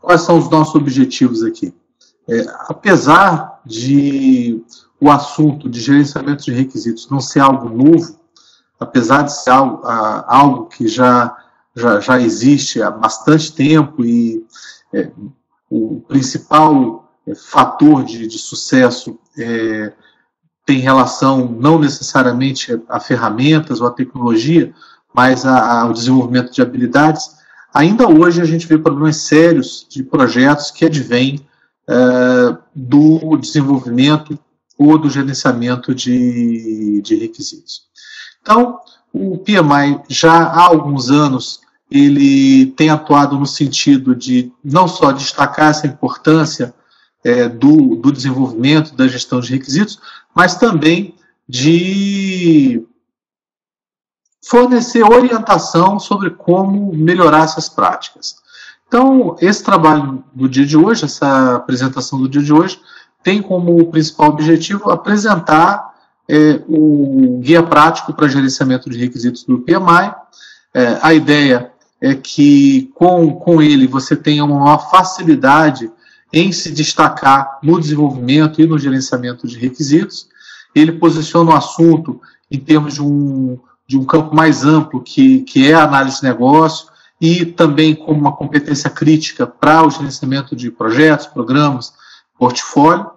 quais são os nossos objetivos aqui? Apesar de o assunto de gerenciamento de requisitos não ser algo novo, apesar de ser algo que já existe há bastante tempo e o principal fator de sucesso tem relação não necessariamente a ferramentas ou a tecnologia, mas ao desenvolvimento de habilidades, ainda hoje a gente vê problemas sérios de projetos que advêm do desenvolvimento ou do gerenciamento de requisitos. Então, o PMI já há alguns anos ele tem atuado no sentido de não só destacar essa importância do desenvolvimento, da gestão de requisitos, mas também de fornecer orientação sobre como melhorar essas práticas. Então, esse trabalho do dia de hoje, essa apresentação do dia de hoje, tem como principal objetivo apresentar o guia prático para gerenciamento de requisitos do PMI. A ideia é que com ele você tenha uma maior facilidade em se destacar no desenvolvimento e no gerenciamento de requisitos. Ele posiciona o assunto em termos de um campo mais amplo, que é a análise de negócio, e também como uma competência crítica para o gerenciamento de projetos, programas, portfólio.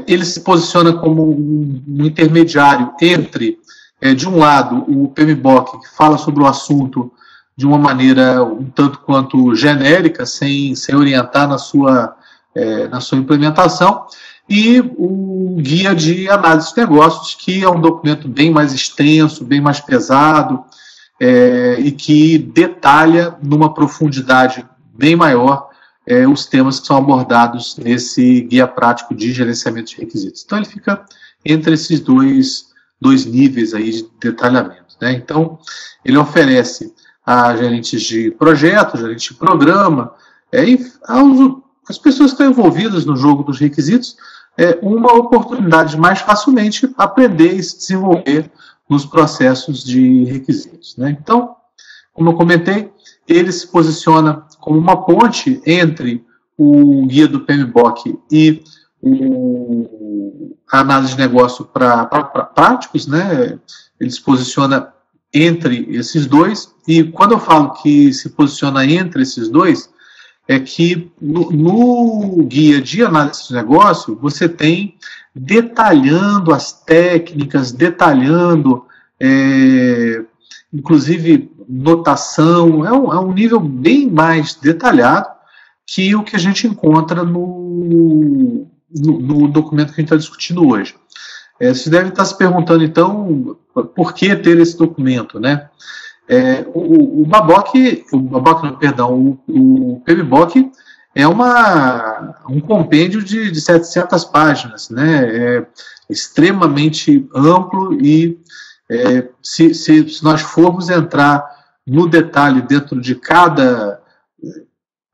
Ele se posiciona como um intermediário entre, de um lado, o PMBOK, que fala sobre o assunto de uma maneira um tanto quanto genérica, sem orientar na sua implementação, e o guia de análise de negócios, que é um documento bem mais extenso, bem mais pesado, e que detalha numa profundidade bem maior os temas que são abordados nesse guia prático de gerenciamento de requisitos. Então, ele fica entre esses dois níveis aí de detalhamento, né? Então, ele oferece a gerentes de projeto, gerentes de programa, e as pessoas que estão envolvidas no jogo dos requisitos, uma oportunidade de mais facilmente aprender e se desenvolver nos processos de requisitos, né? Então, como eu comentei, ele se posiciona como uma ponte entre o guia do PMBOK e a análise de negócio para práticos, né? Ele se posiciona entre esses dois, e quando eu falo que se posiciona entre esses dois, é que no guia de análise de negócio, você tem detalhando as técnicas, detalhando, inclusive, notação, é um nível bem mais detalhado que o que a gente encontra no documento que a gente está discutindo hoje. Você deve estar se perguntando, então, por que ter esse documento, né? O PMBOK é um compêndio de 700 páginas, né? Extremamente amplo e se nós formos entrar no detalhe dentro de cada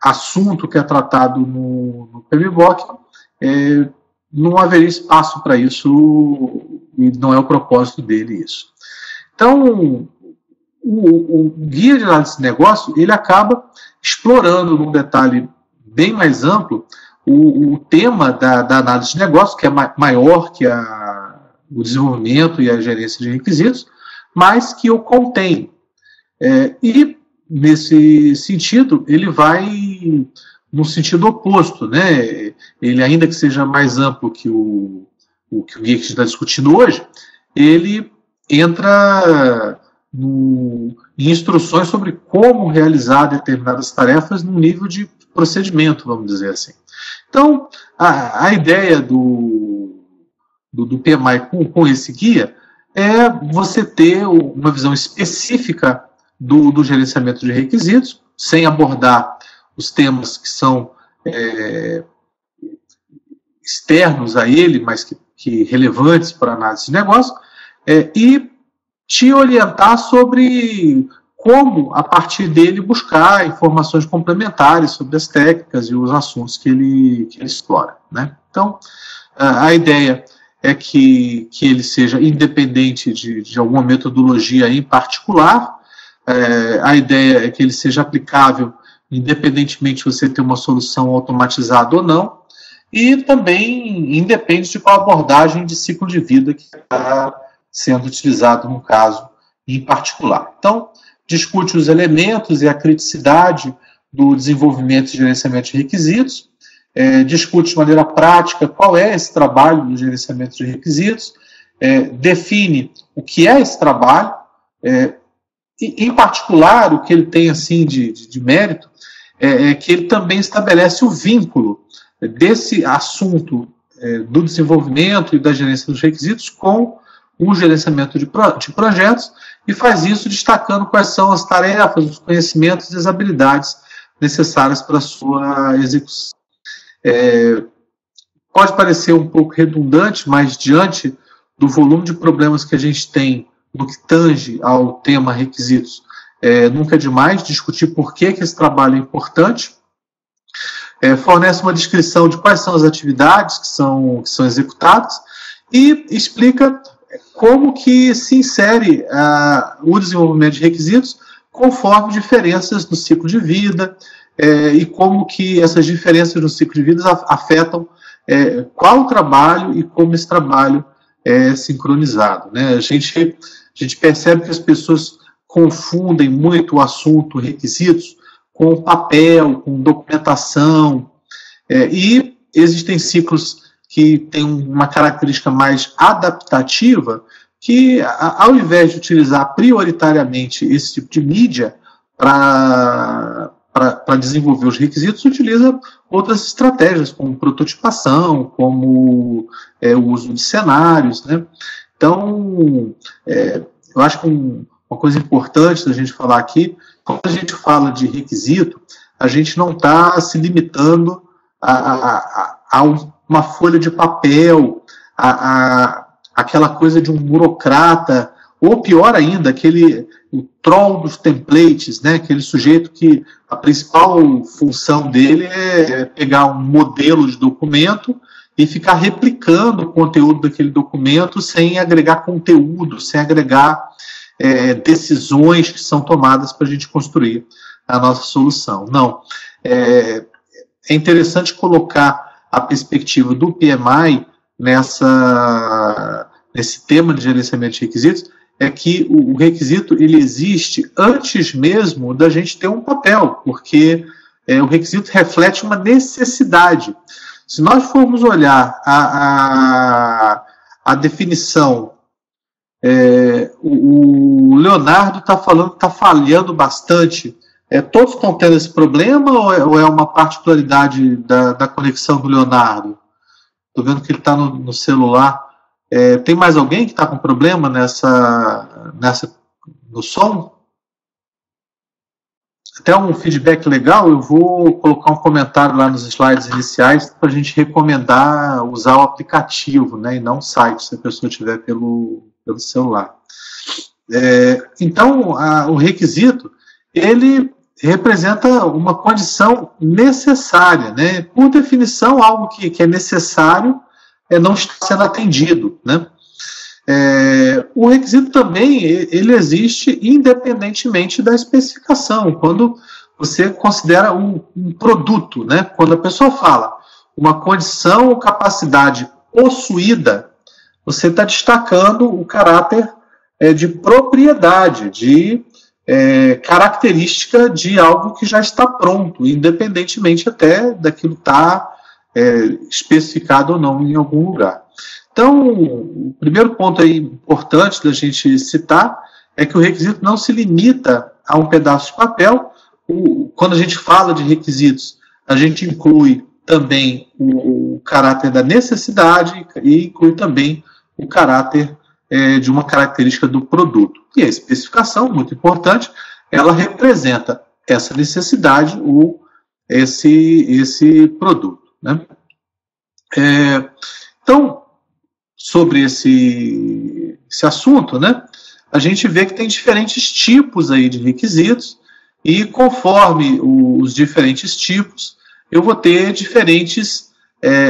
assunto que é tratado no PMBOK, não haveria espaço para isso e não é o propósito dele isso. Então, o guia de análise de negócio, ele acaba explorando num detalhe bem mais amplo o tema da análise de negócio, que é maior que o desenvolvimento e a gerência de requisitos, mas que o contém. E, nesse sentido, ele vai no sentido oposto, né? Ele, ainda que seja mais amplo que o guia que a gente está discutindo hoje, ele entra em instruções sobre como realizar determinadas tarefas no nível de procedimento, vamos dizer assim. Então, a ideia do PMI com esse guia é você ter uma visão específica do gerenciamento de requisitos, sem abordar os temas que são externos a ele, mas que relevantes para a análise de negócio, e te orientar sobre como, a partir dele, buscar informações complementares sobre as técnicas e os assuntos que ele explora, né? Então, a ideia é que ele seja independente de alguma metodologia em particular. A ideia é que ele seja aplicável independentemente de você ter uma solução automatizada ou não, e também independe de qual abordagem de ciclo de vida que está sendo utilizado no caso em particular. Então, discute os elementos e a criticidade do desenvolvimento e gerenciamento de requisitos, discute de maneira prática qual é esse trabalho do gerenciamento de requisitos, define o que é esse trabalho, e, em particular, o que ele tem assim de mérito é que ele também estabelece o vínculo desse assunto do desenvolvimento e da gerência dos requisitos com o gerenciamento de projetos, e faz isso destacando quais são as tarefas, os conhecimentos e as habilidades necessárias para a sua execução. Pode parecer um pouco redundante, mas diante do volume de problemas que a gente tem no que tange ao tema requisitos, nunca é demais discutir por que esse trabalho é importante. Fornece uma descrição de quais são as atividades que são executadas e explica como que se insere o desenvolvimento de requisitos conforme diferenças no ciclo de vida, e como que essas diferenças no ciclo de vida afetam qual o trabalho e como esse trabalho é sincronizado, né? A gente percebe que as pessoas confundem muito o assunto requisitos com papel, com documentação, e existem ciclos que têm uma característica mais adaptativa, que ao invés de utilizar prioritariamente esse tipo de mídia para desenvolver os requisitos, utiliza outras estratégias, como prototipação, como o uso de cenários, né? Então, eu acho que uma coisa importante da gente falar aqui, quando a gente fala de requisito, a gente não está se limitando a uma folha de papel, aquela coisa de um burocrata, ou pior ainda, o troll dos templates, né? Aquele sujeito que a principal função dele é pegar um modelo de documento e ficar replicando o conteúdo daquele documento sem agregar conteúdo, sem agregar decisões que são tomadas para a gente construir a nossa solução. Não. É interessante colocar a perspectiva do PMI nesse tema de gerenciamento de requisitos, é que o requisito ele existe antes mesmo da gente ter um papel, porque o requisito reflete uma necessidade. Se nós formos olhar a definição, o Leonardo está falando que está falhando bastante. Todos estão tendo esse problema ou é uma particularidade da conexão do Leonardo? Estou vendo que ele está no celular. Tem mais alguém que está com problema no som? Até um feedback legal, eu vou colocar um comentário lá nos slides iniciais para a gente recomendar usar o aplicativo, né, e não o site, se a pessoa estiver pelo celular. Então, o requisito, ele representa uma condição necessária, né? Por definição, algo que é necessário não está sendo atendido, né? O requisito também ele existe independentemente da especificação. Quando você considera um produto, né? Quando a pessoa fala uma condição ou capacidade possuída, você está destacando o caráter de propriedade, de característica de algo que já está pronto, independentemente até daquilo estar especificado ou não em algum lugar. Então, o primeiro ponto aí importante da gente citar é que o requisito não se limita a um pedaço de papel. Quando a gente fala de requisitos, a gente inclui também o caráter da necessidade e inclui também o caráter de uma característica do produto. E a especificação, muito importante, ela representa essa necessidade ou esse produto, né? Então, sobre esse assunto, né, a gente vê que tem diferentes tipos aí de requisitos e conforme os diferentes tipos, eu vou ter diferentes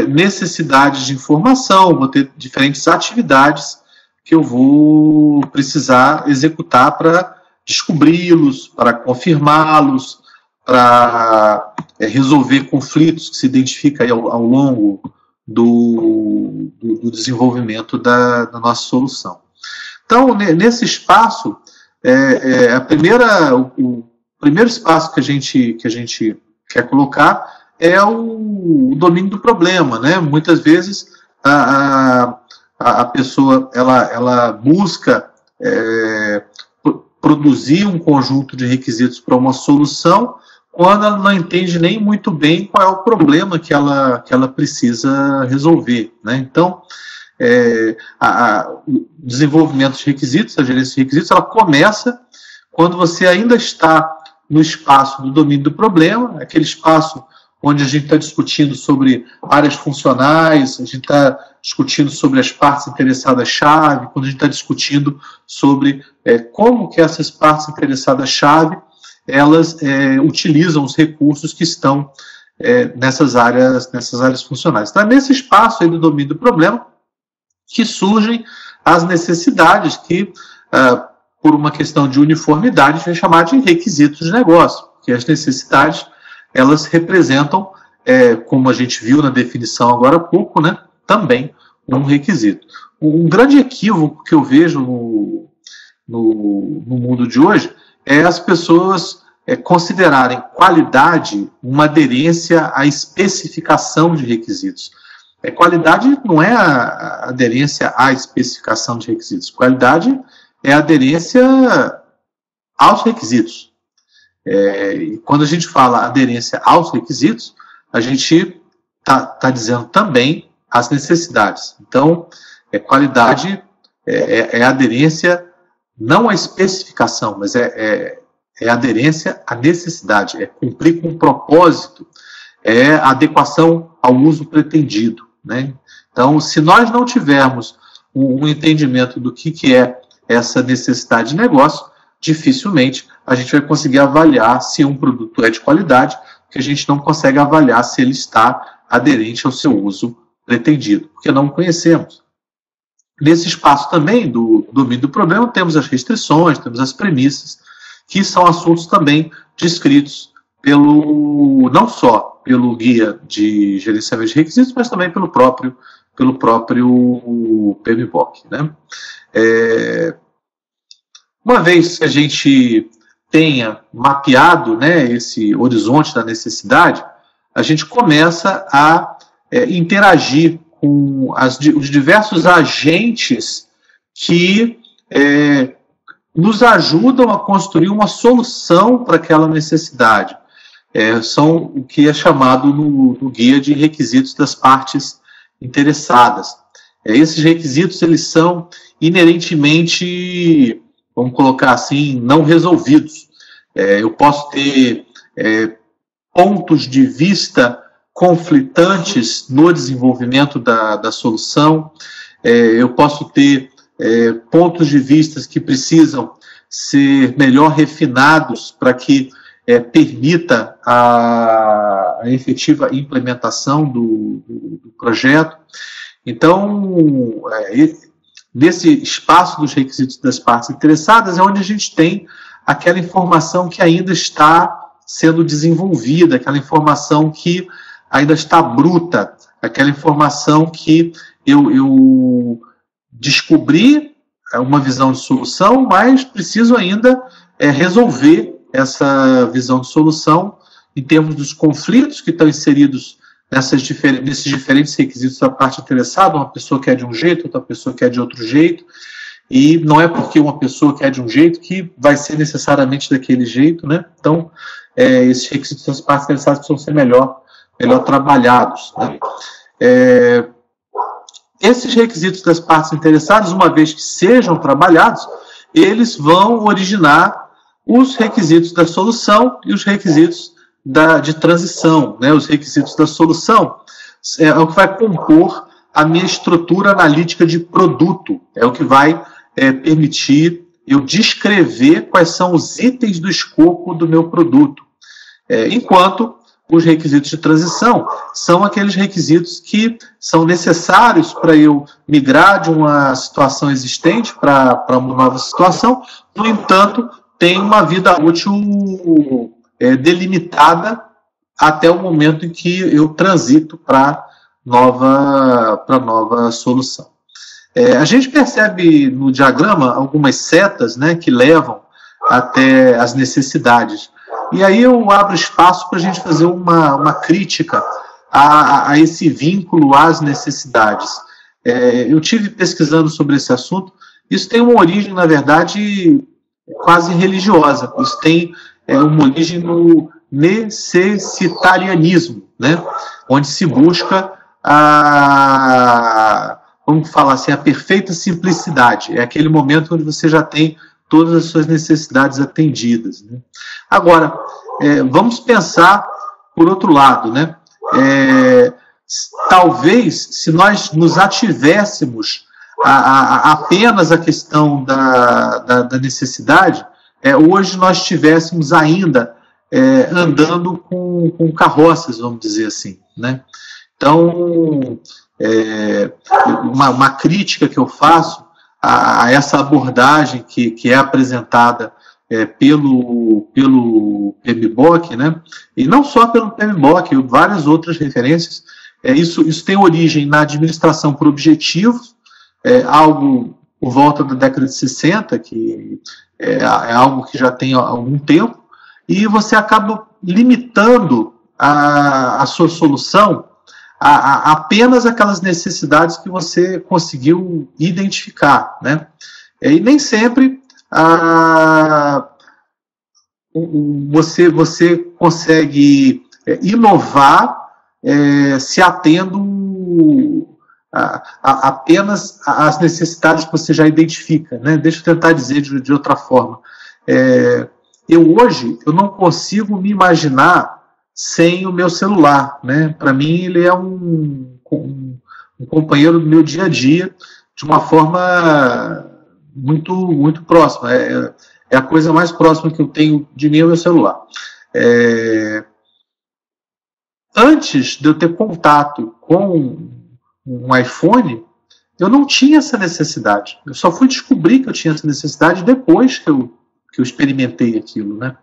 necessidades de informação, vou ter diferentes atividades que eu vou precisar executar para descobri-los, para confirmá-los, para resolver conflitos que se identificam ao longo do desenvolvimento da nossa solução. Então, nesse espaço, o primeiro espaço que a gente quer colocar é o domínio do problema, né? Muitas vezes a pessoa ela busca produzir um conjunto de requisitos para uma solução quando ela não entende nem muito bem qual é o problema que ela precisa resolver, né? Então, o desenvolvimento de requisitos, a gerência de requisitos, ela começa quando você ainda está no espaço do domínio do problema, aquele espaço onde a gente está discutindo sobre áreas funcionais, a gente está discutindo sobre as partes interessadas-chave, quando a gente está discutindo sobre como que essas partes interessadas-chave elas utilizam os recursos que estão nessas áreas funcionais. Então, é nesse espaço aí do domínio do problema que surgem as necessidades que, por uma questão de uniformidade, a gente vai chamar de requisitos de negócio, porque as necessidades elas representam, como a gente viu na definição agora há pouco, né, também um requisito. Um grande equívoco que eu vejo no mundo de hoje é as pessoas considerarem qualidade uma aderência à especificação de requisitos. Qualidade não é a aderência à especificação de requisitos. Qualidade é a aderência aos requisitos. E quando a gente fala aderência aos requisitos, a gente está dizendo também as necessidades. Então, qualidade é aderência não à especificação, mas é aderência à necessidade, é cumprir com o propósito, é adequação ao uso pretendido, né? Então, se nós não tivermos um entendimento do que é essa necessidade de negócio, dificilmente a gente vai conseguir avaliar se um produto é de qualidade, porque a gente não consegue avaliar se ele está aderente ao seu uso pretendido, porque não o conhecemos. Nesse espaço também do domínio do problema, temos as restrições, temos as premissas, que são assuntos também descritos não só pelo guia de gerenciamento de requisitos, mas também pelo próprio PMBOK, né? Uma vez que a gente tenha mapeado, né, esse horizonte da necessidade, a gente começa a interagir com os diversos agentes que nos ajudam a construir uma solução para aquela necessidade. São o que é chamado no guia de requisitos das partes interessadas. Esses requisitos eles são inerentemente, vamos colocar assim, não resolvidos. Eu posso ter pontos de vista conflitantes no desenvolvimento da solução, eu posso ter pontos de vista que precisam ser melhor refinados para que permita a efetiva implementação do projeto. Então, nesse espaço dos requisitos das partes interessadas é onde a gente tem aquela informação que ainda está sendo desenvolvida, aquela informação que ainda está bruta, aquela informação que eu descobri uma visão de solução, mas preciso ainda resolver essa visão de solução em termos dos conflitos que estão inseridos nesses diferentes requisitos da parte interessada. Uma pessoa quer de um jeito, outra pessoa quer de outro jeito, e não é porque uma pessoa quer de um jeito que vai ser necessariamente daquele jeito, né? Então, esses requisitos das partes interessadas precisam ser melhor trabalhados, né? Esses requisitos das partes interessadas, uma vez que sejam trabalhados, eles vão originar os requisitos da solução e os requisitos de transição, né? Os requisitos da solução é o que vai compor a minha estrutura analítica de produto, é o que vai permitir eu descrever quais são os itens do escopo do meu produto. Enquanto os requisitos de transição são aqueles requisitos que são necessários para eu migrar de uma situação existente para uma nova situação, no entanto, tem uma vida útil delimitada até o momento em que eu transito para nova solução. A gente percebe no diagrama algumas setas, né, que levam até as necessidades. E aí eu abro espaço para a gente fazer uma crítica a esse vínculo às necessidades. Eu tive pesquisando sobre esse assunto. Isso tem uma origem, na verdade, quase religiosa. Isso tem uma origem no necessitarianismo, né, onde se busca vamos falar assim, a perfeita simplicidade. É aquele momento onde você já tem todas as suas necessidades atendidas, né? Agora, vamos pensar por outro lado, né? Talvez, se nós nos ativéssemos apenas a questão da necessidade, hoje nós estivéssemos ainda andando com carroças, vamos dizer assim, né? Então, uma crítica que eu faço a essa abordagem que é apresentada pelo PMBOK, né? E não só pelo PMBOK, várias outras referências. Isso tem origem na administração por objetivos, algo por volta da década de 60, que é algo que já tem algum tempo, e você acaba limitando a sua solução a apenas aquelas necessidades que você conseguiu identificar, né? E nem sempre você consegue inovar se atendo apenas às necessidades que você já identifica, né? Deixa eu tentar dizer de outra forma. Hoje eu não consigo me imaginar sem o meu celular, né? Para mim ele é um companheiro do meu dia a dia de uma forma muito próxima. É a coisa mais próxima que eu tenho de mim é o meu celular. Antes de eu ter contato com um iPhone, eu não tinha essa necessidade. Eu só fui descobrir que eu tinha essa necessidade depois que eu experimentei aquilo, né?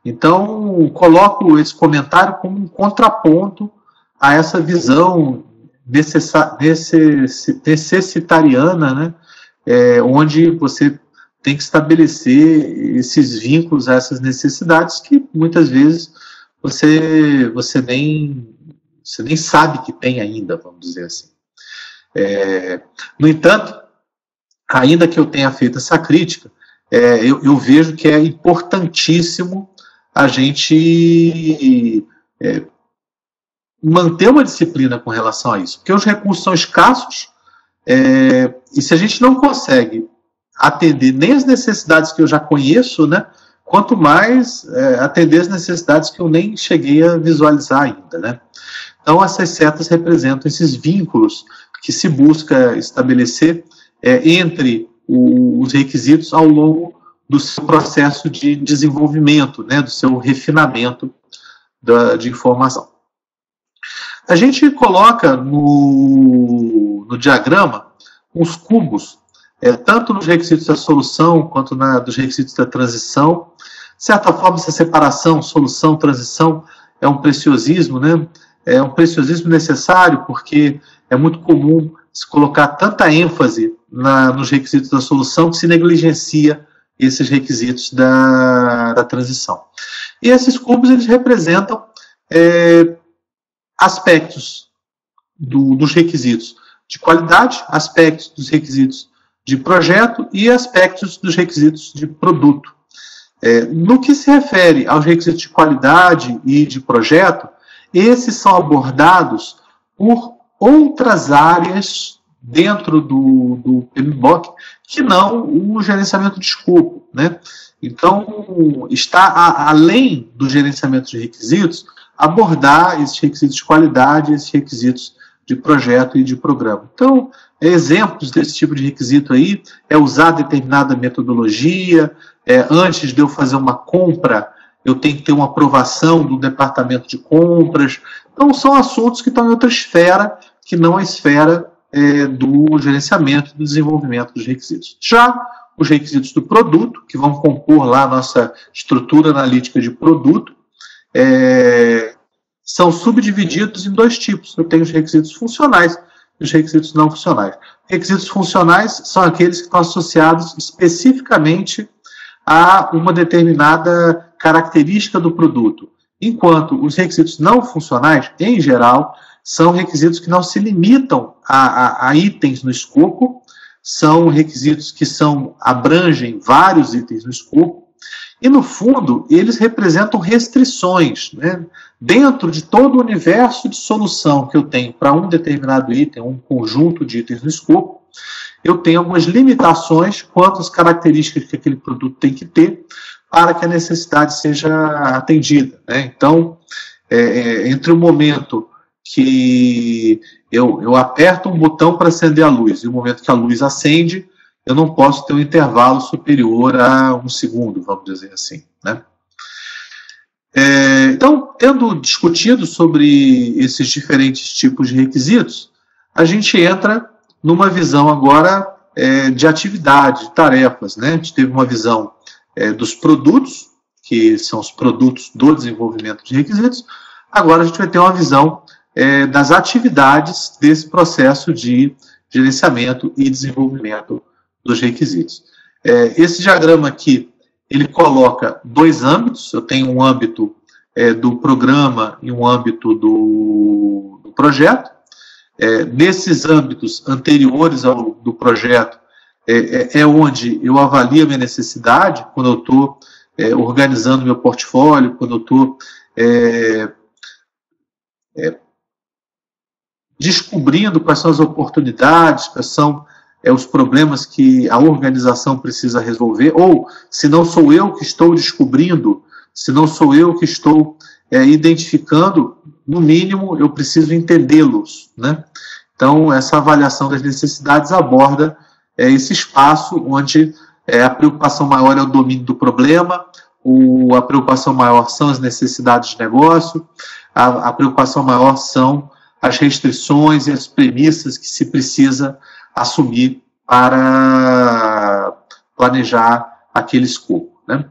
Então, coloco esse comentário como um contraponto a essa visão necessitariana, né? Onde você tem que estabelecer esses vínculos a essas necessidades que muitas vezes você nem sabe que tem ainda, vamos dizer assim. No entanto, ainda que eu tenha feito essa crítica, eu vejo que é importantíssimo a gente manter uma disciplina com relação a isso, porque os recursos são escassos, e se a gente não consegue atender nem as necessidades que eu já conheço, né, quanto mais atender as necessidades que eu nem cheguei a visualizar ainda, né? Então, essas setas representam esses vínculos que se busca estabelecer entre os requisitos ao longo do seu processo de desenvolvimento, né, do seu refinamento de informação. A gente coloca no diagrama os cubos, tanto nos requisitos da solução quanto dos requisitos da transição. De certa forma, essa separação, solução, transição, é um preciosismo, né? É um preciosismo necessário, porque é muito comum se colocar tanta ênfase nos requisitos da solução que se negligencia esses requisitos da transição. E esses cubos, eles representam aspectos dos requisitos de qualidade, aspectos dos requisitos de projeto e aspectos dos requisitos de produto. No que se refere aos requisitos de qualidade e de projeto, esses são abordados por outras áreas dentro do PMBOK que não o gerenciamento de escopo, né? Então, está além do gerenciamento de requisitos, abordar esses requisitos de qualidade, esses requisitos de projeto e de programa. Então, exemplos desse tipo de requisito aí é usar determinada metodologia, antes de eu fazer uma compra, eu tenho que ter uma aprovação do departamento de compras. Então, são assuntos que estão em outra esfera, que não a esfera do gerenciamento e do desenvolvimento dos requisitos. Já os requisitos do produto, que vão compor lá a nossa estrutura analítica de produto, são subdivididos em dois tipos. Eu tenho os requisitos funcionais e os requisitos não funcionais. Requisitos funcionais são aqueles que estão associados especificamente a uma determinada característica do produto, enquanto os requisitos não funcionais, em geral, são requisitos que não se limitam a itens no escopo, são requisitos que abrangem vários itens no escopo, e, no fundo, eles representam restrições, né? Dentro de todo o universo de solução que eu tenho para um determinado item, um conjunto de itens no escopo, eu tenho algumas limitações quanto às características que aquele produto tem que ter para que a necessidade seja atendida, né? Então, entre o momento que eu aperto um botão para acender a luz e o momento que a luz acende, eu não posso ter um intervalo superior a 1 segundo, vamos dizer assim, né? Então, tendo discutido sobre esses diferentes tipos de requisitos, a gente entra numa visão agora de atividade, de tarefas, né? A gente teve uma visão dos produtos, que são os produtos do desenvolvimento de requisitos. Agora a gente vai ter uma visão das atividades desse processo de gerenciamento e desenvolvimento dos requisitos. Esse diagrama aqui, ele coloca dois âmbitos. Eu tenho um âmbito do programa e um âmbito do projeto. Nesses âmbitos anteriores ao do projeto, onde eu avalio a minha necessidade, quando eu estou organizando meu portfólio, quando eu estou descobrindo quais são as oportunidades, quais são os problemas que a organização precisa resolver, ou se não sou eu que estou descobrindo, se não sou eu que estou identificando, no mínimo eu preciso entendê-los, né? Então, essa avaliação das necessidades aborda esse espaço onde a preocupação maior é o domínio do problema, a preocupação maior são as necessidades de negócio, a preocupação maior são as restrições e as premissas que se precisa assumir para planejar aquele escopo, né?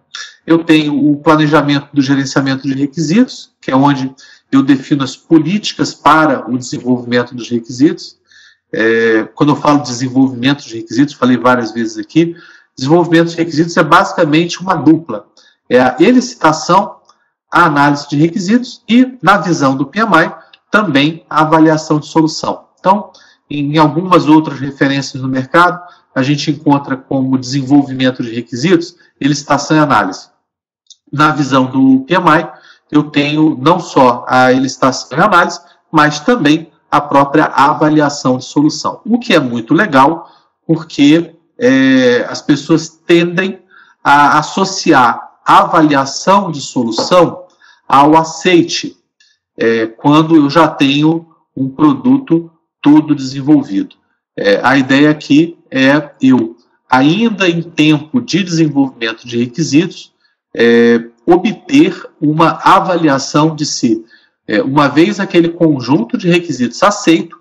Eu tenho o planejamento do gerenciamento de requisitos, que é onde eu defino as políticas para o desenvolvimento dos requisitos. Quando eu falo de desenvolvimento de requisitos, falei várias vezes aqui, desenvolvimento de requisitos é basicamente uma dupla. É a elicitação, a análise de requisitos e, na visão do PMI, também a avaliação de solução. Então, em algumas outras referências no mercado, a gente encontra como desenvolvimento de requisitos, elicitação e análise. Na visão do PMI, eu tenho não só a elicitação e análise, mas também a própria avaliação de solução. O que é muito legal, porque as pessoas tendem a associar a avaliação de solução ao aceite, quando eu já tenho um produto todo desenvolvido. A ideia aqui é eu, ainda em tempo de desenvolvimento de requisitos, obter uma avaliação de se, uma vez aquele conjunto de requisitos aceito,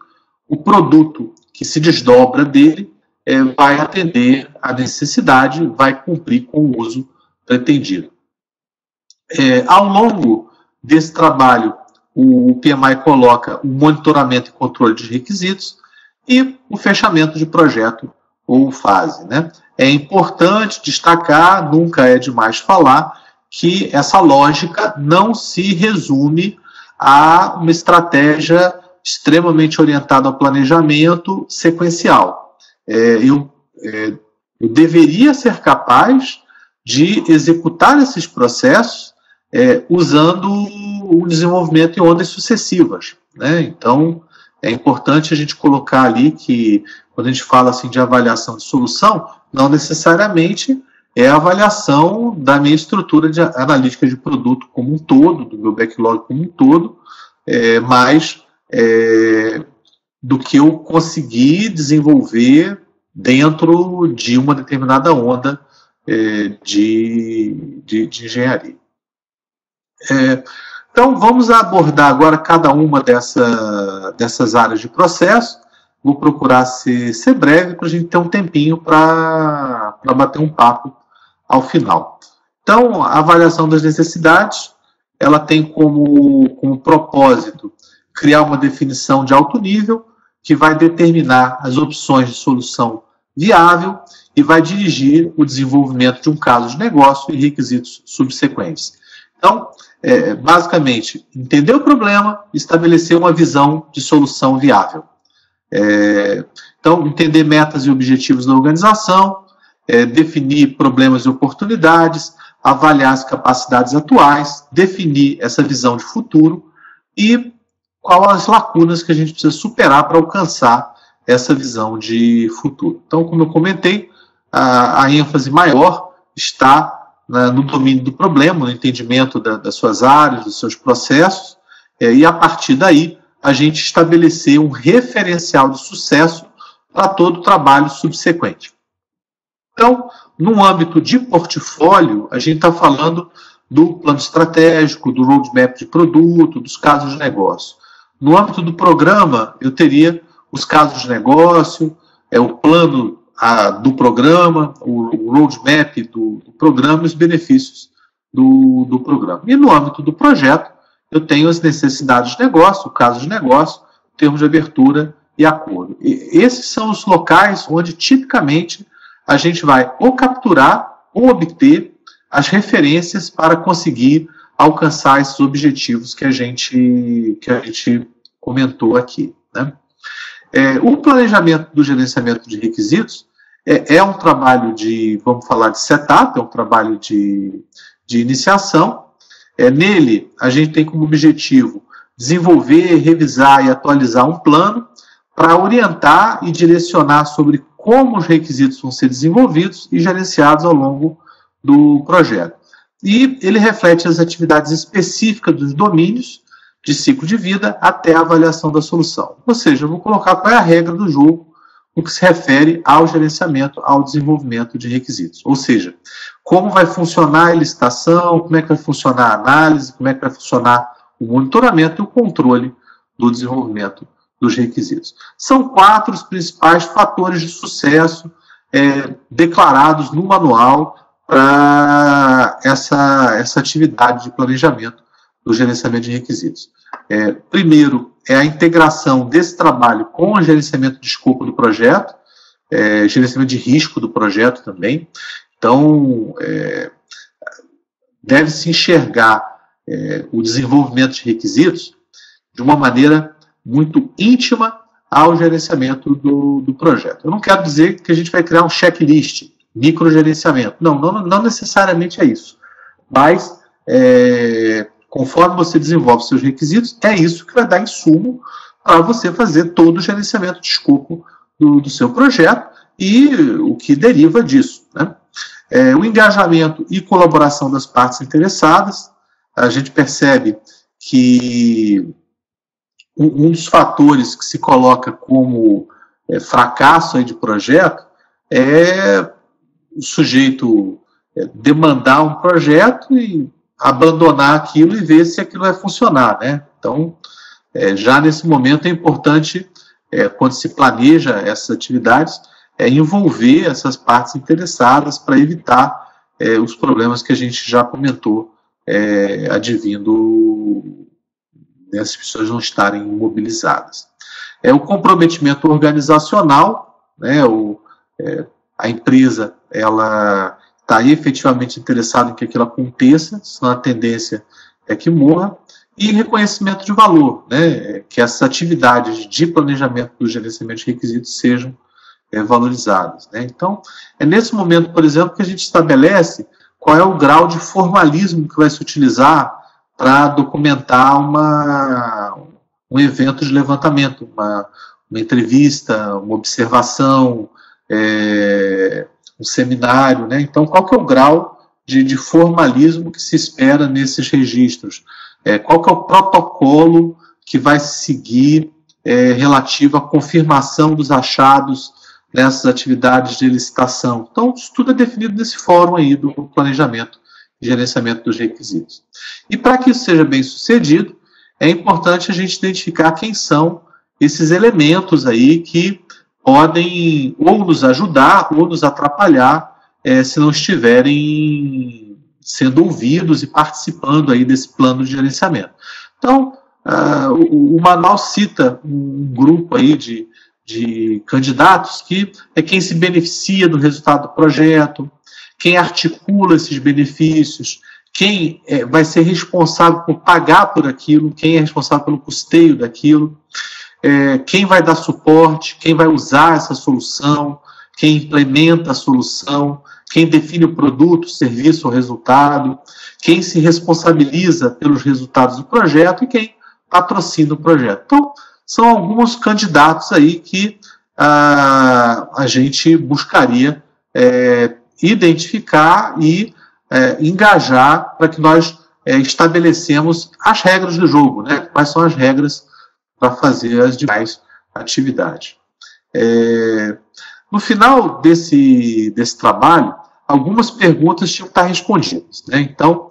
o produto que se desdobra dele vai atender à necessidade, vai cumprir com o uso pretendido. Ao longo desse trabalho, o PMI coloca o monitoramento e controle de requisitos e o fechamento de projeto ou fase, né? É importante destacar, nunca é demais falar, que essa lógica não se resume a uma estratégia extremamente orientada ao planejamento sequencial. Eu deveria ser capaz de executar esses processos usando o desenvolvimento em ondas sucessivas, né? Então, é importante a gente colocar ali que, quando a gente fala assim, de avaliação de solução, não necessariamente é a avaliação da minha estrutura de analítica de produto como um todo, do meu backlog como um todo, mas do que eu consegui desenvolver dentro de uma determinada onda de engenharia. Então, vamos abordar agora cada uma dessas áreas de processo. vou procurar ser breve para a gente ter um tempinho para bater um papo ao final. Então, a avaliação das necessidades, ela tem como propósito criar uma definição de alto nível que vai determinar as opções de solução viável e vai dirigir o desenvolvimento de um caso de negócio e requisitos subsequentes. Então, basicamente, entender o problema e estabelecer uma visão de solução viável. Então, entender metas e objetivos da organização, definir problemas e oportunidades, avaliar as capacidades atuais, definir essa visão de futuro e quais as lacunas que a gente precisa superar para alcançar essa visão de futuro. Então, como eu comentei, a ênfase maior está no domínio do problema, no entendimento das suas áreas, dos seus processos, e a partir daí a gente estabelecer um referencial de sucesso para todo o trabalho subsequente. Então, no âmbito de portfólio, a gente está falando do plano estratégico, do roadmap de produto, dos casos de negócio. No âmbito do programa, eu teria os casos de negócio, o plano do programa, o roadmap do programa e os benefícios do programa. E no âmbito do projeto, eu tenho as necessidades de negócio, o caso de negócio, termos de abertura e acordo. E esses são os locais onde, tipicamente, a gente vai ou capturar ou obter as referências para conseguir alcançar esses objetivos que a gente comentou aqui, né? O planejamento do gerenciamento de requisitos é um trabalho vamos falar de setup, é um trabalho de iniciação. Nele, a gente tem como objetivo desenvolver, revisar e atualizar um plano para orientar e direcionar sobre como os requisitos vão ser desenvolvidos e gerenciados ao longo do projeto. E ele reflete as atividades específicas dos domínios de ciclo de vida até a avaliação da solução. Ou seja, eu vou colocar qual é a regra do jogo no que se refere ao gerenciamento, ao desenvolvimento de requisitos. Ou seja, como vai funcionar a licitação, como é que vai funcionar a análise, como é que vai funcionar o monitoramento e o controle do desenvolvimento dos requisitos. São 4 os principais fatores de sucesso declarados no manual para essa atividade de planejamento do gerenciamento de requisitos. Primeiro, é a integração desse trabalho com o gerenciamento de escopo do projeto, gerenciamento de risco do projeto também. Então, deve-se enxergar o desenvolvimento de requisitos de uma maneira muito íntima ao gerenciamento do projeto. Eu não quero dizer que a gente vai criar um checklist, microgerenciamento. Não necessariamente é isso. Mas, conforme você desenvolve seus requisitos, é isso que vai dar insumo para você fazer todo o gerenciamento de escopo do seu projeto e o que deriva disso, né? O engajamento e colaboração das partes interessadas. A gente percebe que um dos fatores que se coloca como fracasso aí de projeto é o sujeito demandar um projeto e abandonar aquilo e ver se aquilo vai funcionar, né? Então, já nesse momento é importante, quando se planeja essas atividades, envolver essas partes interessadas para evitar os problemas que a gente já comentou, advindo as pessoas não estarem mobilizadas. O comprometimento organizacional, né? A empresa, ela está efetivamente interessada em que aquilo aconteça, senão a tendência é que morra, e reconhecimento de valor, né? Que essas atividades de planejamento do gerenciamento de requisitos sejam valorizadas, né? Então, é nesse momento, por exemplo, que a gente estabelece qual é o grau de formalismo que vai se utilizar para documentar um evento de levantamento, uma entrevista, uma observação, um seminário, né? Então, qual que é o grau de formalismo que se espera nesses registros? Qual que é o protocolo que vai se seguir relativo à confirmação dos achados nessas atividades de licitação? Então, isso tudo é definido nesse fórum aí do planejamento e gerenciamento dos requisitos. E para que isso seja bem sucedido, é importante a gente identificar quem são esses elementos aí que podem ou nos ajudar ou nos atrapalhar se não estiverem sendo ouvidos e participando aí desse plano de gerenciamento. Então, o manual cita um grupo aí de candidatos que é quem se beneficia do resultado do projeto, quem articula esses benefícios, quem vai ser responsável por pagar por aquilo, quem é responsável pelo custeio daquilo, quem vai dar suporte, quem vai usar essa solução, quem implementa a solução, quem define o produto, o serviço ou resultado, quem se responsabiliza pelos resultados do projeto e quem patrocina o projeto. Então, são alguns candidatos aí que a gente buscaria identificar e engajar para que nós estabelecemos as regras do jogo, né? Quais são as regras para fazer as demais atividades. No final desse trabalho, algumas perguntas tinham que estar respondidas, né? Então,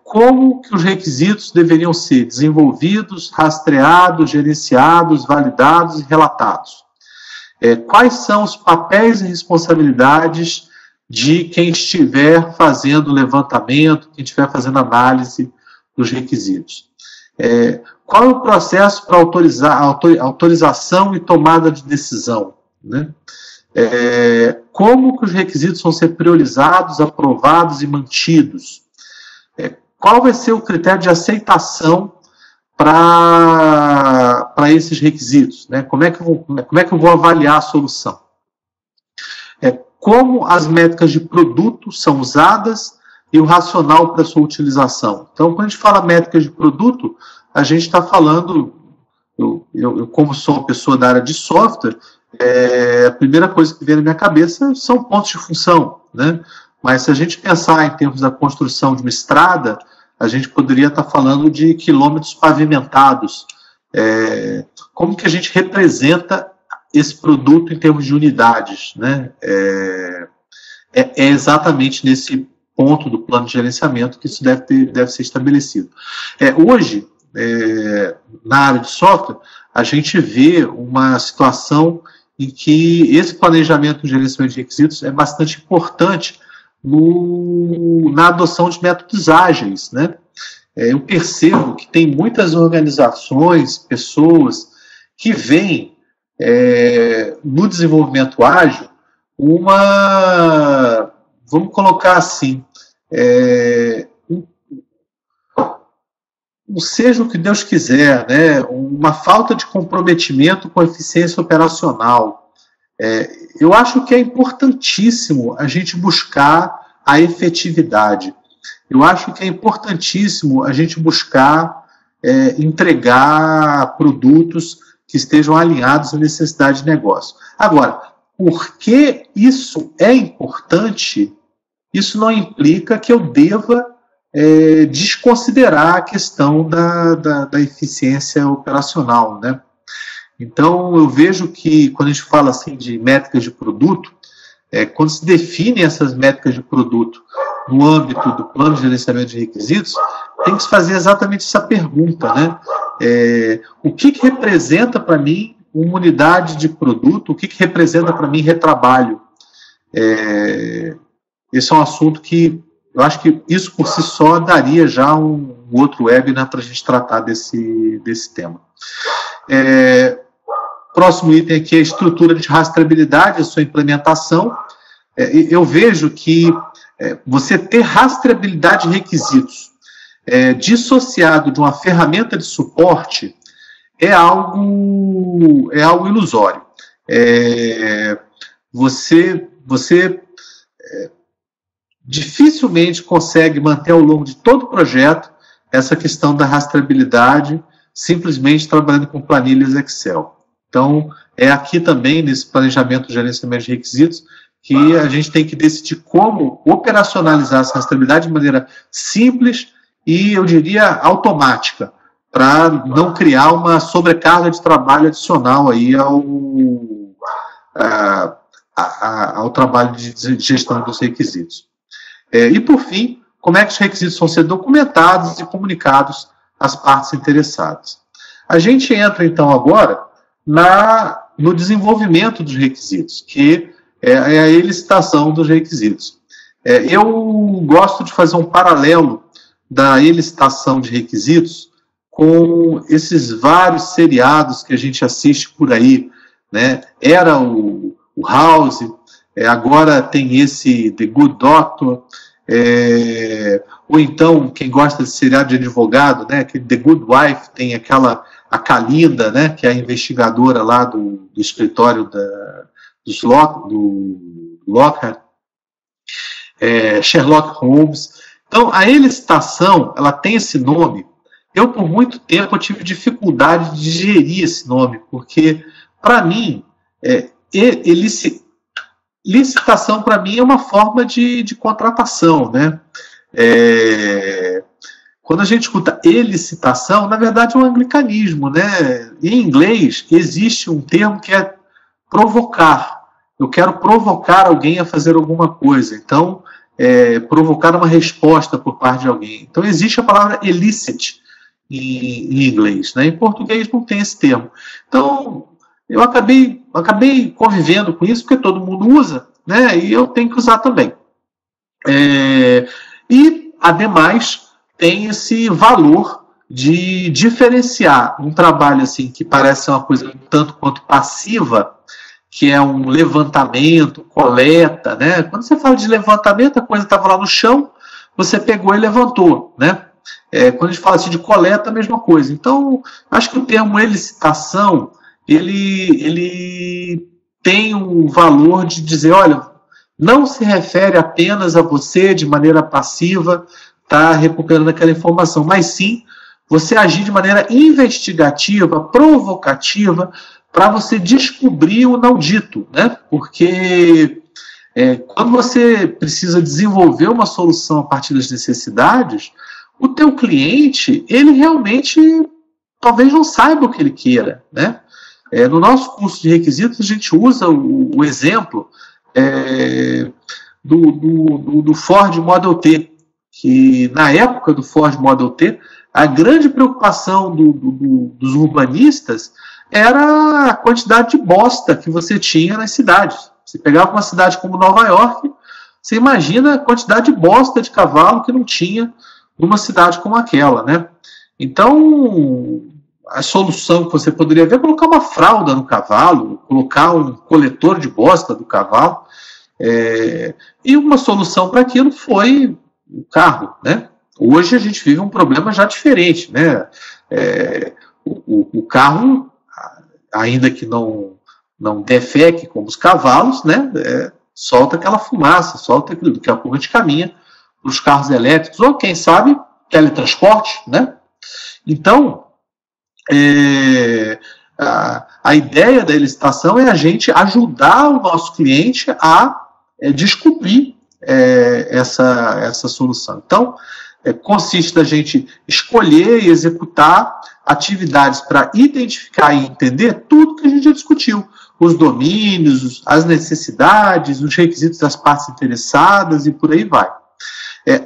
como que os requisitos deveriam ser desenvolvidos, rastreados, gerenciados, validados e relatados? Quais são os papéis e responsabilidades de quem estiver fazendo levantamento, quem estiver fazendo análise dos requisitos? Qual é o processo para autorização e tomada de decisão, né? Como que os requisitos vão ser priorizados, aprovados e mantidos? Qual vai ser o critério de aceitação para esses requisitos, né? Como é que eu vou avaliar a solução? Como as métricas de produto são usadas e o racional para sua utilização. Então, quando a gente fala métricas de produto, a gente está falando, eu como sou uma pessoa da área de software, a primeira coisa que vem na minha cabeça são pontos de função, né? Mas se a gente pensar em termos da construção de uma estrada, a gente poderia estar falando de quilômetros pavimentados. Como que a gente representa esse produto em termos de unidades, né? É exatamente nesse ponto do plano de gerenciamento que isso deve ser estabelecido. Hoje, na área de software, a gente vê uma situação em que esse planejamento de gerenciamento de requisitos é bastante importante na adoção de métodos ágeis, né? Eu percebo que tem muitas organizações, pessoas que veem no desenvolvimento ágil vamos colocar assim, seja o que Deus quiser, né? Uma falta de comprometimento com a eficiência operacional. Eu acho que é importantíssimo a gente buscar a efetividade. Eu acho que é importantíssimo a gente buscar entregar produtos que estejam alinhados à necessidade de negócio. Agora, porque isso é importante, isso não implica que eu deva desconsiderar a questão da eficiência operacional, né? Então, eu vejo que, quando a gente fala assim de métricas de produto, quando se definem essas métricas de produto no âmbito do plano de gerenciamento de requisitos, tem que se fazer exatamente essa pergunta, né? O que representa para mim uma unidade de produto? O que representa para mim retrabalho? Esse é um assunto que eu acho que isso por si só daria já um outro webinar para a gente tratar desse tema. Próximo item aqui é a estrutura de rastreabilidade, a sua implementação. Eu vejo que você ter rastreabilidade de requisitos dissociado de uma ferramenta de suporte é algo ilusório. Você dificilmente consegue manter ao longo de todo o projeto essa questão da rastreabilidade simplesmente trabalhando com planilhas Excel. Então, aqui também, nesse planejamento de gerenciamento de requisitos, que a gente tem que decidir como operacionalizar essa rastreabilidade de maneira simples e, eu diria, automática, para não criar uma sobrecarga de trabalho adicional aí ao trabalho de gestão dos requisitos. E, por fim, como é que os requisitos vão ser documentados e comunicados às partes interessadas. A gente entra, então, agora no desenvolvimento dos requisitos, que é a elicitação dos requisitos. Eu gosto de fazer um paralelo da elicitação de requisitos com esses vários seriados que a gente assiste por aí, né? Era o House, agora tem esse The Good Doctor, ou então, quem gosta de seriado de advogado, né? Aquele The Good Wife, tem a Kalinda, né? Que é a investigadora lá do escritório do Lockhart, Sherlock Holmes. Então, a elicitação, ela tem esse nome. Eu, por muito tempo, eu tive dificuldade de digerir esse nome, porque, para mim, licitação, para mim, é uma forma de contratação, né? Quando a gente escuta elicitação, na verdade é um anglicanismo, né? Em inglês, existe um termo que é provocar. Eu quero provocar alguém a fazer alguma coisa. Então, provocar uma resposta por parte de alguém. Então, existe a palavra elicit em inglês, né? Em português não tem esse termo. Então, eu acabei convivendo com isso, porque todo mundo usa, né? E eu tenho que usar também. E, ademais, tem esse valor de diferenciar um trabalho assim que parece uma coisa um tanto quanto passiva, que é um levantamento, coleta, né? Quando você fala de levantamento, a coisa estava lá no chão, você pegou e levantou, né? Quando a gente fala assim de coleta, a mesma coisa. Então, acho que o termo elicitação, ele tem um valor de dizer, olha, não se refere apenas a você de maneira passiva, tá recuperando aquela informação, mas sim você agir de maneira investigativa, provocativa, para você descobrir o não dito, né? Porque quando você precisa desenvolver uma solução a partir das necessidades, o teu cliente, ele realmente talvez não saiba o que ele queira, né? No nosso curso de requisitos, a gente usa o exemplo do Ford Model T, que na época do Ford Model T, a grande preocupação dos urbanistas era a quantidade de bosta que você tinha nas cidades. Você pegava uma cidade como Nova York, você imagina a quantidade de bosta de cavalo que não tinha numa cidade como aquela, né? Então, a solução que você poderia ver é colocar uma fralda no cavalo, colocar um coletor de bosta do cavalo, e uma solução para aquilo foi o carro, né? Hoje a gente vive um problema já diferente, né? O carro, ainda que não defeque como os cavalos, né? Solta aquela fumaça, solta aquilo, daqui a pouco a gente caminha para os carros elétricos, ou quem sabe, teletransporte, né? Então, a ideia da licitação é a gente ajudar o nosso cliente a descobrir essa solução. Então, consiste da gente escolher e executar atividades para identificar e entender tudo que a gente já discutiu, os domínios, as necessidades, os requisitos das partes interessadas e por aí vai.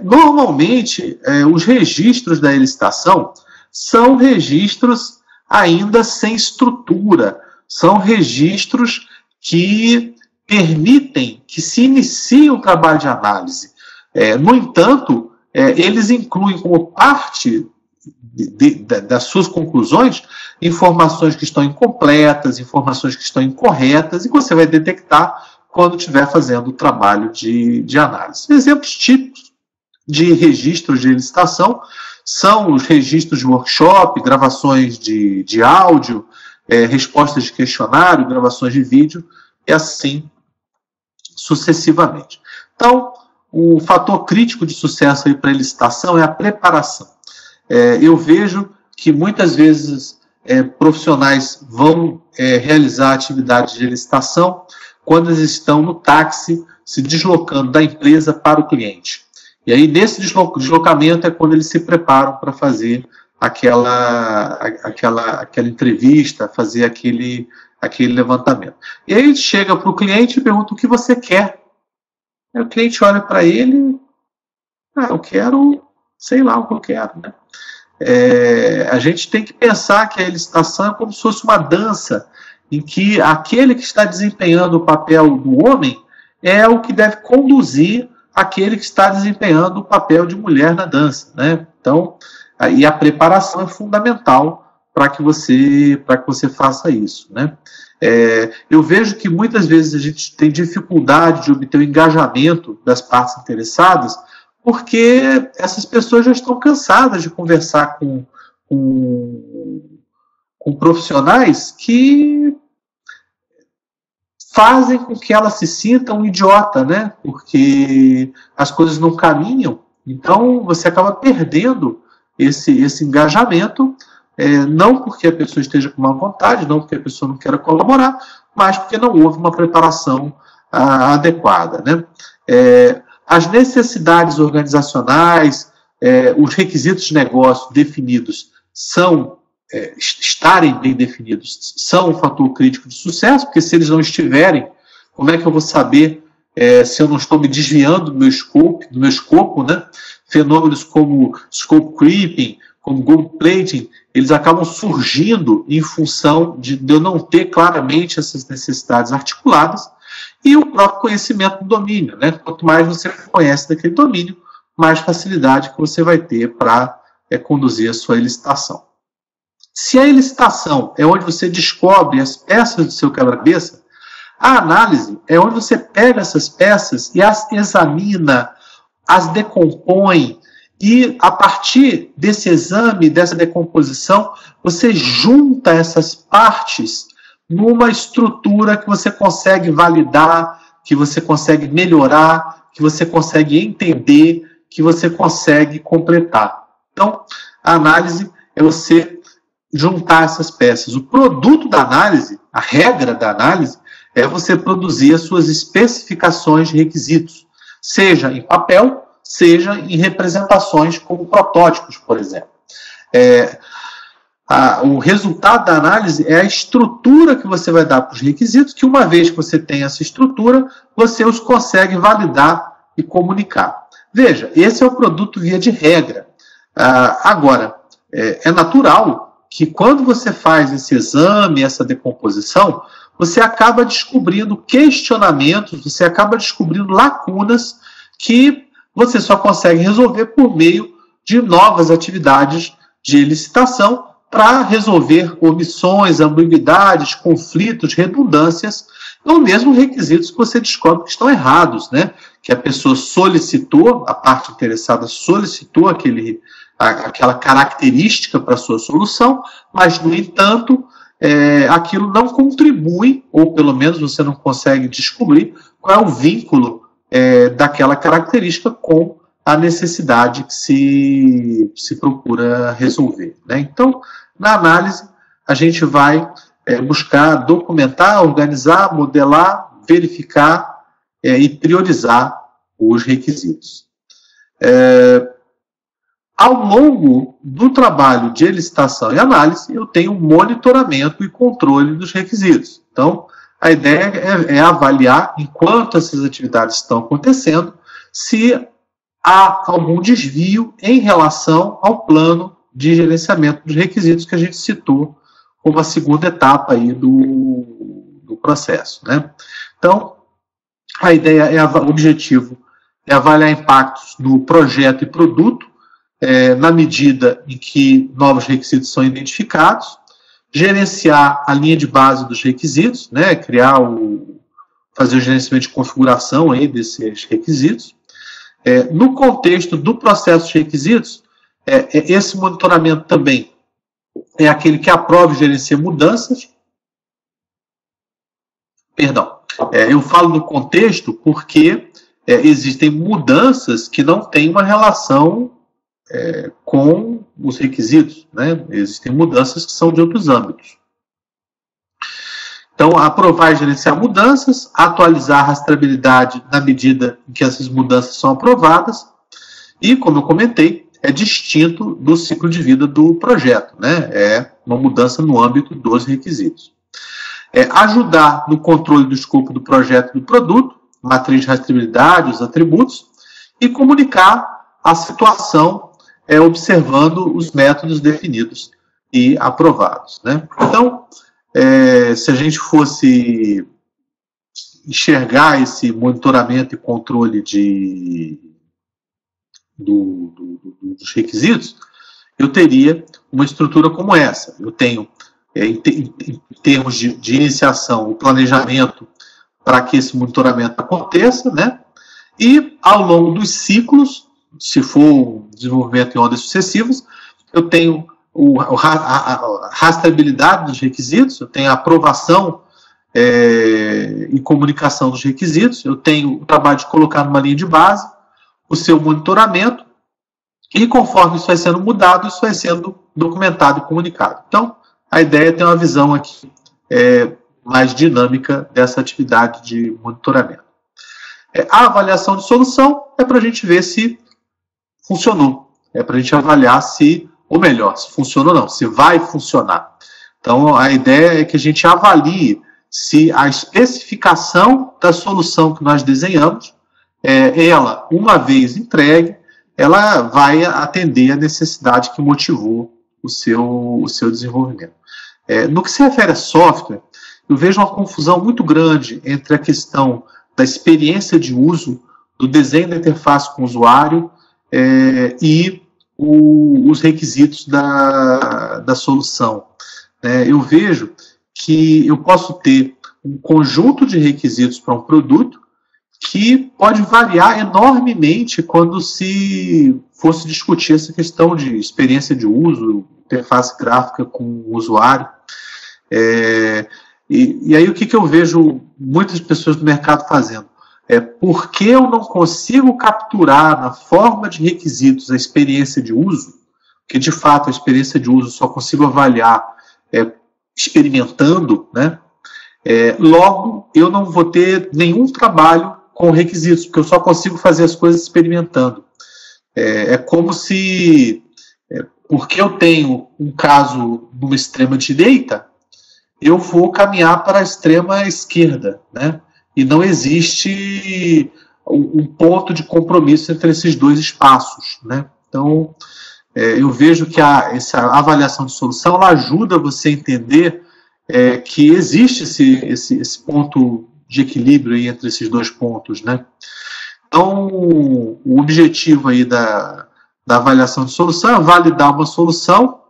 Normalmente, os registros da licitação são registros ainda sem estrutura, são registros que permitem que se inicie o trabalho de análise. No entanto, eles incluem como parte das suas conclusões informações que estão incompletas, informações que estão incorretas, e você vai detectar quando estiver fazendo o trabalho de análise. Exemplos típicos de registros de licitação são os registros de workshop, gravações de áudio, respostas de questionário, gravações de vídeo, e assim sucessivamente. Então, o fator crítico de sucesso para a licitação é a preparação. Eu vejo que muitas vezes profissionais vão realizar atividades de licitação quando eles estão no táxi, se deslocando da empresa para o cliente. E aí, nesse deslocamento, é quando eles se preparam para fazer aquela entrevista, fazer aquele levantamento. E aí, ele chega para o cliente e pergunta o que você quer. Aí o cliente olha para ele, eu quero, sei lá o que eu quero, né? A gente tem que pensar que a licitação é como se fosse uma dança, em que aquele que está desempenhando o papel do homem é o que deve conduzir aquele que está desempenhando o papel de mulher na dança, né? Então, aí a preparação é fundamental para que você faça isso, né? Eu vejo que muitas vezes a gente tem dificuldade de obter o engajamento das partes interessadas, porque essas pessoas já estão cansadas de conversar com profissionais que fazem com que ela se sinta um idiota, né? Porque as coisas não caminham, então você acaba perdendo esse engajamento, não porque a pessoa esteja com má vontade, não porque a pessoa não queira colaborar, mas porque não houve uma preparação adequada, né? As necessidades organizacionais, os requisitos de negócio definidos estarem bem definidos são um fator crítico de sucesso, porque se eles não estiverem, como é que eu vou saber se eu não estou me desviando do meu escopo, né? Fenômenos como scope creeping, como gold plating, eles acabam surgindo em função de eu não ter claramente essas necessidades articuladas, e o próprio conhecimento do domínio, né? Quanto mais você conhece daquele domínio, mais facilidade que você vai ter para conduzir a sua licitação. Se a licitação é onde você descobre as peças do seu quebra-cabeça, a análise é onde você pega essas peças e as examina, as decompõe, e a partir desse exame, dessa decomposição, você junta essas partes numa estrutura que você consegue validar, que você consegue melhorar, que você consegue entender, que você consegue completar. Então, a análise é você juntar essas peças. O produto da análise, a regra da análise, é você produzir as suas especificações de requisitos, seja em papel, seja em representações como protótipos, por exemplo. O resultado da análise é a estrutura que você vai dar para os requisitos, que uma vez que você tem essa estrutura, você os consegue validar e comunicar. Veja, esse é o produto via de regra. Agora, é natural que quando você faz esse exame, essa decomposição, você acaba descobrindo questionamentos, você acaba descobrindo lacunas que você só consegue resolver por meio de novas atividades de licitação para resolver omissões, ambiguidades, conflitos, redundâncias, ou mesmo requisitos que você descobre que estão errados, né? Que a pessoa solicitou, a parte interessada solicitou aquela característica para a sua solução, mas, no entanto, aquilo não contribui, ou pelo menos você não consegue descobrir qual é o vínculo daquela característica com a necessidade que se procura resolver, né? Então, na análise, a gente vai buscar documentar, organizar, modelar, verificar e priorizar os requisitos. Ao longo do trabalho de licitação e análise, eu tenho monitoramento e controle dos requisitos. Então, a ideia é avaliar, enquanto essas atividades estão acontecendo, se há algum desvio em relação ao plano de gerenciamento dos requisitos que a gente citou como a segunda etapa aí do processo, né? Então, a ideia o objetivo é avaliar impactos no projeto e produto, na medida em que novos requisitos são identificados, gerenciar a linha de base dos requisitos, né, fazer o gerenciamento de configuração aí desses requisitos. No contexto do processo de requisitos, esse monitoramento também é aquele que aprova e gerencia mudanças. Perdão, eu falo no contexto porque existem mudanças que não têm uma relação com os requisitos, né? Existem mudanças que são de outros âmbitos. Então, aprovar e gerenciar mudanças, atualizar a rastreabilidade na medida em que essas mudanças são aprovadas e, como eu comentei, é distinto do ciclo de vida do projeto, né? É uma mudança no âmbito dos requisitos. Ajudar no controle do escopo do projeto e do produto, matriz de rastreabilidade, os atributos, e comunicar a situação observando os métodos definidos e aprovados, né? Então, se a gente fosse enxergar esse monitoramento e controle dos requisitos, eu teria uma estrutura como essa. Eu tenho, em termos de iniciação, o planejamento para que esse monitoramento aconteça, né? E, ao longo dos ciclos, se for um desenvolvimento em ordens sucessivas, eu tenho a rastreabilidade dos requisitos, eu tenho a aprovação e comunicação dos requisitos, eu tenho o trabalho de colocar numa linha de base, o seu monitoramento, e conforme isso vai sendo mudado, isso vai sendo documentado e comunicado. Então, a ideia é ter uma visão aqui mais dinâmica dessa atividade de monitoramento. A avaliação de solução é para a gente ver se funcionou, é para a gente avaliar se, ou melhor, se funciona ou não, se vai funcionar. Então, a ideia é que a gente avalie se a especificação da solução que nós desenhamos, ela, uma vez entregue, ela vai atender a necessidade que motivou o seu desenvolvimento. No que se refere a software, eu vejo uma confusão muito grande entre a questão da experiência de uso, do desenho da interface com o usuário e os requisitos da solução. Eu vejo que eu posso ter um conjunto de requisitos para um produto que pode variar enormemente quando se fosse discutir essa questão de experiência de uso, interface gráfica com o usuário. E aí o que eu vejo muitas pessoas do mercado fazendo? Por que eu não consigo capturar na forma de requisitos a experiência de uso, porque de fato a experiência de uso só consigo avaliar experimentando, né? Logo eu não vou ter nenhum trabalho com requisitos, porque eu só consigo fazer as coisas experimentando. É como se, porque eu tenho um caso numa extrema direita, eu vou caminhar para a extrema esquerda, né? E não existe um ponto de compromisso entre esses dois espaços, né? Então, eu vejo que essa avaliação de solução ela ajuda você a entender que existe esse ponto de equilíbrio aí entre esses dois pontos, né? Então, o objetivo aí da avaliação de solução é validar uma solução,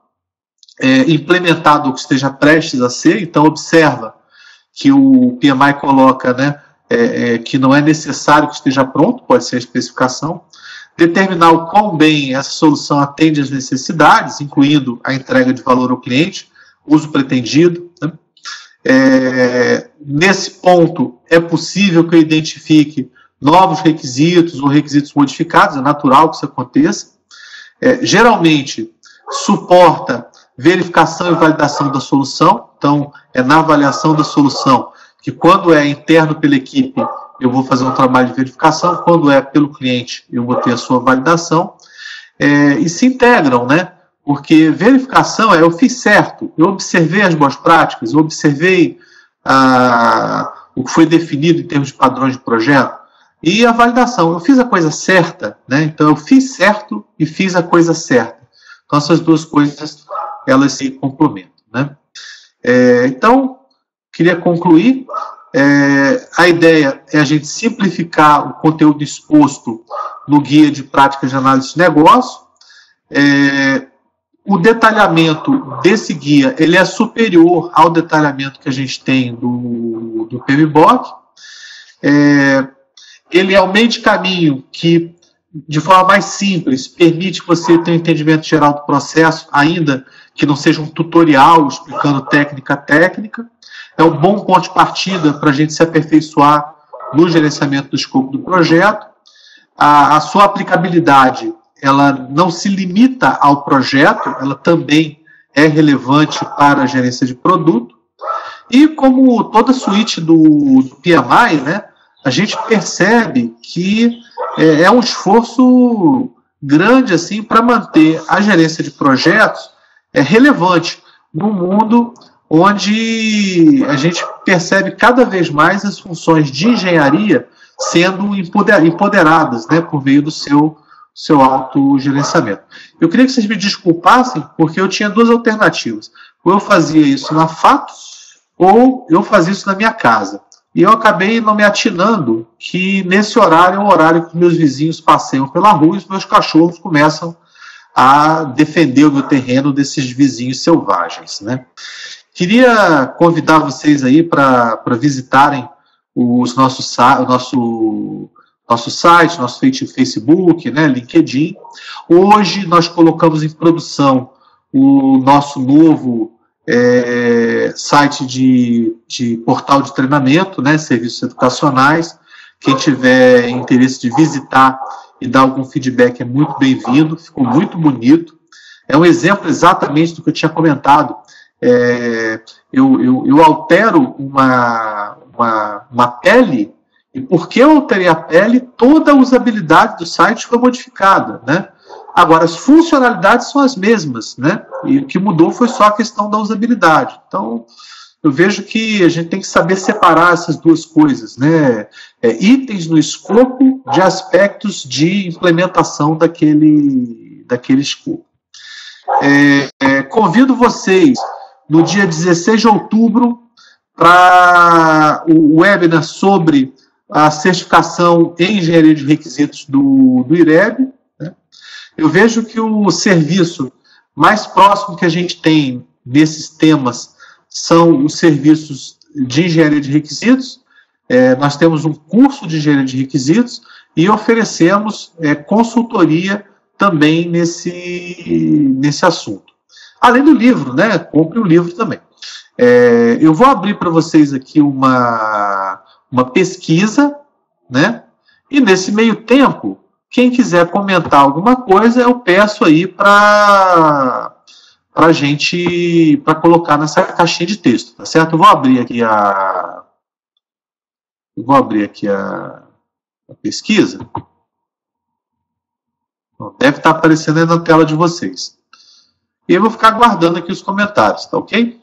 implementar o que esteja prestes a ser. Então, observa que o PMI coloca, né, que não é necessário que esteja pronto, pode ser a especificação, determinar o quão bem essa solução atende às necessidades, incluindo a entrega de valor ao cliente, uso pretendido, né? Nesse ponto, é possível que eu identifique novos requisitos ou requisitos modificados, é natural que isso aconteça. Geralmente, suporta verificação e validação da solução, então, é na avaliação da solução que, quando é interno pela equipe, eu vou fazer um trabalho de verificação, quando é pelo cliente, eu vou ter a sua validação, e se integram, né? Porque verificação eu fiz certo, eu observei as boas práticas, eu observei o que foi definido em termos de padrões de projeto, e a validação, eu fiz a coisa certa, né? Então eu fiz certo e fiz a coisa certa. Então essas duas coisas, elas se complementam, né? Então, queria concluir, a ideia é a gente simplificar o conteúdo exposto no guia de práticas de análise de negócio. O detalhamento desse guia ele é superior ao detalhamento que a gente tem do PMBOK. Ele é o meio de caminho que, de forma mais simples, permite que você tenha um entendimento geral do processo, ainda que não seja um tutorial explicando técnica a técnica. É um bom ponto de partida para a gente se aperfeiçoar no gerenciamento do escopo do projeto. A sua aplicabilidade ela não se limita ao projeto, ela também é relevante para a gerência de produto. E como toda a suíte do PMI, né, a gente percebe que é um esforço grande assim, para manter a gerência de projetos relevante num mundo onde a gente percebe cada vez mais as funções de engenharia sendo empoderadas, né, por meio do seu autogerenciamento. Eu queria que vocês me desculpassem, porque eu tinha duas alternativas. Ou eu fazia isso na Fatos, ou eu fazia isso na minha casa. E eu acabei não me atinando que nesse horário é o horário que meus vizinhos passeiam pela rua e os meus cachorros começam a defender o meu terreno desses vizinhos selvagens, né? Queria convidar vocês aí para visitarem nosso site, nosso Facebook, né, LinkedIn. Hoje nós colocamos em produção o nosso novo site de portal de treinamento, né, serviços educacionais. Quem tiver interesse de visitar e dar algum feedback é muito bem-vindo, ficou muito bonito. É um exemplo exatamente do que eu tinha comentado. Eu altero uma pele, e porque eu alterei a pele, toda a usabilidade do site foi modificada, né? Agora, as funcionalidades são as mesmas, né? E o que mudou foi só a questão da usabilidade. Então, eu vejo que a gente tem que saber separar essas duas coisas, né? Itens no escopo de aspectos de implementação daquele escopo. Convido vocês no dia 16 de outubro para o webinar sobre a certificação em engenharia de requisitos do IREB. Né? Eu vejo que o serviço mais próximo que a gente tem desses temas são os serviços de engenharia de requisitos. Nós temos um curso de engenharia de requisitos e oferecemos consultoria também nesse assunto. Além do livro, né? Compre o livro também. Eu vou abrir para vocês aqui uma pesquisa, né? E nesse meio tempo, quem quiser comentar alguma coisa, eu peço aí para colocar nessa caixinha de texto, tá certo? Eu vou abrir aqui a pesquisa. Deve estar aparecendo aí na tela de vocês. E eu vou ficar aguardando aqui os comentários, tá ok?